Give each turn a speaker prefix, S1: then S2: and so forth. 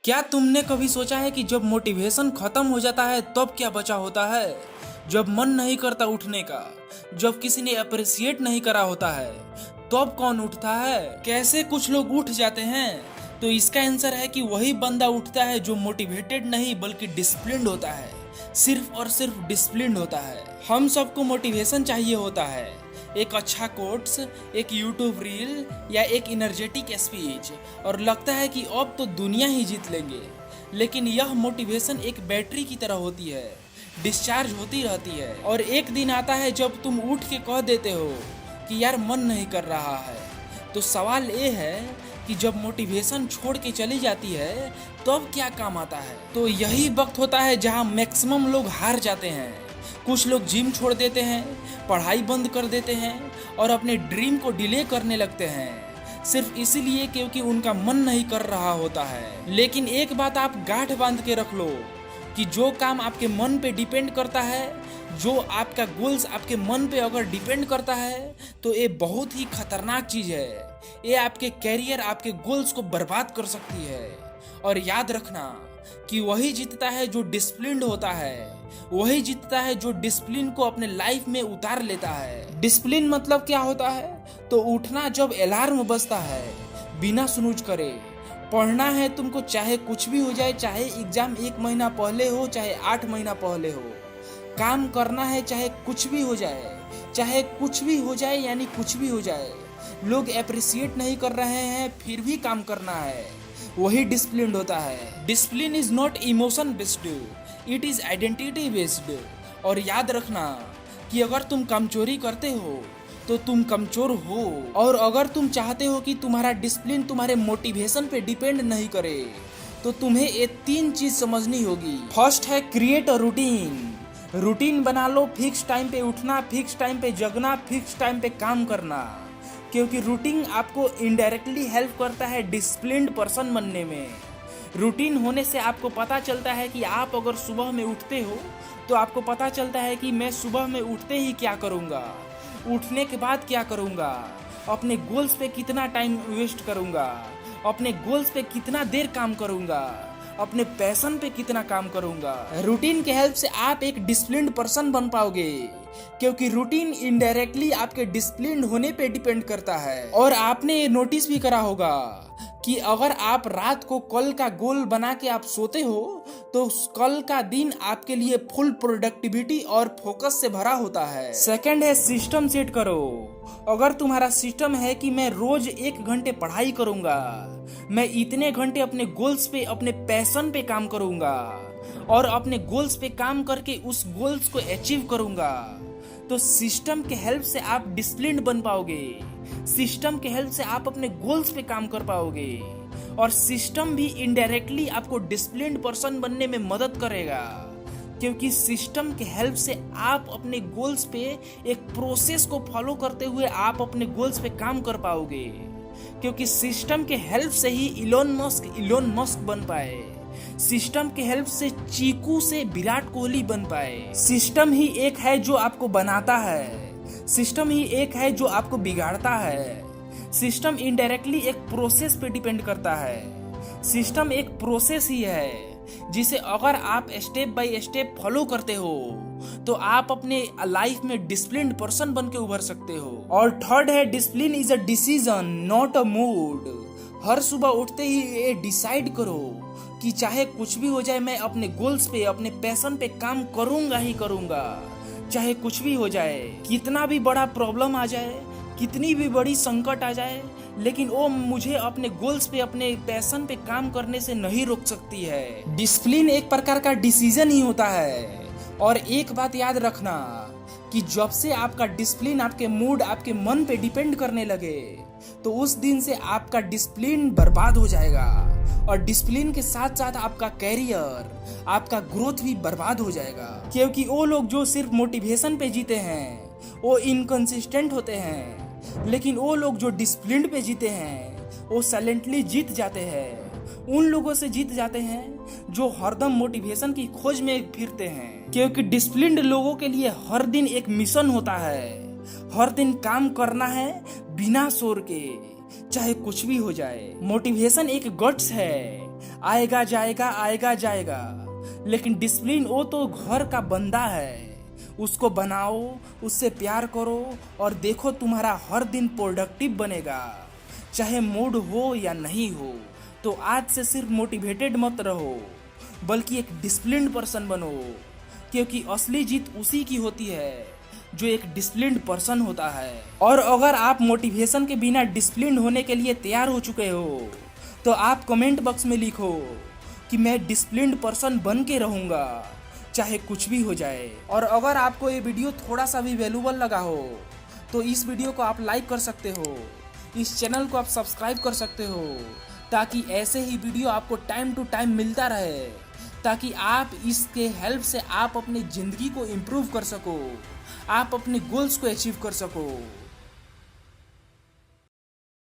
S1: क्या तुमने कभी सोचा है कि जब मोटिवेशन खत्म हो जाता है तब क्या बचा होता है? जब मन नहीं करता उठने का, जब किसी ने अप्रिसिएट नहीं करा होता है, तब कौन उठता है? कैसे कुछ लोग उठ जाते हैं? तो इसका आंसर है कि वही बंदा उठता है जो मोटिवेटेड नहीं बल्कि डिसिप्लिन्ड होता है। सिर्फ और सिर्फ डिसिप्लिन्ड होता है। हम सबको मोटिवेशन चाहिए होता है, एक अच्छा कोट्स, एक यूट्यूब रील या एक एनर्जेटिक स्पीच, और लगता है कि अब तो दुनिया ही जीत लेंगे। लेकिन यह मोटिवेशन एक बैटरी की तरह होती है, डिस्चार्ज होती रहती है, और एक दिन आता है जब तुम उठ के कह देते हो कि यार मन नहीं कर रहा है। तो सवाल ये है कि जब मोटिवेशन छोड़ के चली जाती है तब क्या काम आता है? तो यही वक्त होता है जहां मैक्सिमम लोग हार जाते हैं। कुछ लोग जिम छोड़ देते हैं, पढ़ाई बंद कर देते हैं और अपने ड्रीम को डिले करने लगते हैं, सिर्फ इसीलिए क्योंकि उनका मन नहीं कर रहा होता है। लेकिन एक बात आप गांठ बांध के रख लो कि जो काम आपके मन पे डिपेंड करता है, जो आपका गोल्स आपके मन पे अगर डिपेंड करता है, तो ये बहुत ही खतरनाक चीज है। ये आपके कैरियर, आपके गोल्स को बर्बाद कर सकती है। और याद रखना कि वही जीतता है जो डिसिप्लिन्ड होता है, वही जीतता है जो डिसिप्लिन को अपने लाइफ में उतार लेता है। डिसिप्लिन मतलब क्या होता है? तो उठना जब अलार्म बजता है, बिना स्नूज करे। पढ़ना है तुमको, चाहे कुछ भी हो जाए, चाहे एग्जाम 1 महीना पहले हो, चाहे 8 महीना पहले हो। काम करना है चाहे कुछ भी हो जाए, चाहे कुछ भी हो जाए, यानी कुछ भी हो जाए। लोग एप्रिसिएट नहीं कर रहे हैं फिर भी काम करना है, वही डिसिप्लिन होता है। Discipline is not emotion based, it is identity based. और याद रखना कि अगर तुम कमजोरी करते हो तो तुम कमजोर हो, और अगर तुम चाहते हो कि तुम्हारा डिसिप्लिन तुम्हारे मोटिवेशन पे डिपेंड नहीं करे, तो तुम्हें ये 3 चीज समझनी होगी। फर्स्ट है क्रिएट अ रूटीन। रूटीन बना लो, फिक्स टाइम पे उठना, फिक्स टाइम पे जगना, फिक्स टाइम पे काम करना, क्योंकि रूटीन आपको इनडायरेक्टली हेल्प करता है डिसिप्लिन्ड पर्सन बनने में। रूटीन होने से आपको पता चलता है कि आप अगर सुबह में उठते हो तो आपको पता चलता है कि मैं सुबह में उठते ही क्या करूँगा, उठने के बाद क्या करूँगा, अपने गोल्स पे कितना टाइम वेस्ट करूँगा, अपने गोल्स पे कितना देर काम करूँगा, अपने पैशन पे कितना काम करूँगा। रूटीन के हेल्प से आप एक डिसिप्लिन्ड पर्सन बन पाओगे, क्योंकि रूटीन इनडायरेक्टली आपके डिसिप्लिन्ड होने पे डिपेंड करता है। और आपने नोटिस भी करा होगा कि अगर आप रात को कल का गोल बना के आप सोते हो तो कल का दिन आपके लिए फुल प्रोडक्टिविटी और फोकस से भरा होता है। सेकंड है सिस्टम सेट करो। अगर तुम्हारा सिस्टम है कि मैं रोज 1 घंटे पढ़ाई करूंगा, मैं इतने घंटे अपने गोल्स पे, अपने पैशन पे काम करूंगा, और अपने गोल्स पे काम करके उस गोल्स को अचीव करूंगा, तो सिस्टम के हेल्प से आप डिसिप्लिन्ड बन पाओगे। सिस्टम के हेल्प से आप अपने गोल्स पे काम कर पाओगे, और सिस्टम भी इनडायरेक्टली आपको डिसिप्लिन्ड पर्सन बनने में मदद करेगा, क्योंकि सिस्टम के हेल्प से आप अपने गोल्स पे एक प्रोसेस को फॉलो करते हुए आप अपने गोल्स पे काम कर पाओगे। क्योंकि सिस्टम के हेल्प से ही इलोन मस्क बन पाए, सिस्टम के हेल्प से चीकू से विराट कोहली बन पाए। सिस्टम ही एक है जो आपको बनाता है, सिस्टम ही एक है जो आपको बिगाड़ता है। सिस्टम इनडायरेक्टली एक प्रोसेस पे डिपेंड करता है। सिस्टम एक प्रोसेस ही है जिसे अगर आप स्टेप बाय स्टेप फॉलो करते हो तो आप अपने लाइफ में डिसिप्लिन्ड पर्सन बन के उभर सकते हो। और थर्ड है discipline is a decision not a mood. हर सुबह उठते ही ये डिसाइड करो कि चाहे कुछ भी हो जाए, मैं अपने गोल्स पे, अपने पैशन पे काम करूंगा ही करूंगा, चाहे कुछ भी हो जाए, कितना भी बड़ा प्रॉब्लम आ जाए, कितनी भी बड़ी संकट आ जाए, लेकिन वो मुझे अपने गोल्स पे, अपने पैशन पे काम करने से नहीं रोक सकती है। डिसिप्लिन एक प्रकार का डिसीजन ही होता है। और एक बात याद रखना कि जब से आपका डिसिप्लिन आपके मूड, आपके मन पे डिपेंड करने लगे, तो उस दिन से आपका डिसिप्लिन बर्बाद हो जाएगा, और डिसिप्लिन के साथ साथ आपका कैरियर, आपका ग्रोथ भी बर्बाद हो जाएगा। क्योंकि वो लोग जो सिर्फ मोटिवेशन पे जीते हैं वो इनकंसिस्टेंट होते हैं, लेकिन वो लोग जो डिसिप्लिन पे जीते हैं वो साइलेंटली जीत जाते हैं। उन लोगों से जीत जाते हैं जो हरदम मोटिवेशन की खोज में फिरते हैं, क्योंकि डिसिप्लिन्ड लोगों के लिए हर दिन एक मिशन होता है, हर दिन काम करना है बिना शोर के, चाहे कुछ भी हो जाए। मोटिवेशन एक गट्स है, आएगा जाएगा आएगा जाएगा, लेकिन डिसिप्लिन वो तो घर का बंदा है। उसको बनाओ, उससे प्यार करो और देखो तुम्हारा हर दिन प्रोडक्टिव बनेगा, चाहे मूड हो या नहीं हो। तो आज से सिर्फ मोटिवेटेड मत रहो, बल्कि एक डिसिप्लिन्ड पर्सन बनो, क्योंकि असली जीत उसी की होती है जो एक डिसिप्लिन्ड पर्सन होता है। और अगर आप मोटिवेशन के बिना डिसिप्लिन्ड होने के लिए तैयार हो चुके हो, तो आप कमेंट बॉक्स में लिखो कि मैं डिसिप्लिन्ड पर्सन बन के रहूँगा, चाहे कुछ भी हो जाए। और अगर आपको ये वीडियो थोड़ा सा भी वैल्यूबल लगा हो, तो इस वीडियो को आप लाइक कर सकते हो, इस चैनल को आप सब्सक्राइब कर सकते हो, ताकि ऐसे ही वीडियो आपको टाइम टू टाइम मिलता रहे, ताकि आप इसके हेल्प से आप अपनी ज़िंदगी को इम्प्रूव कर सको, आप अपने गोल्स को अचीव कर सको।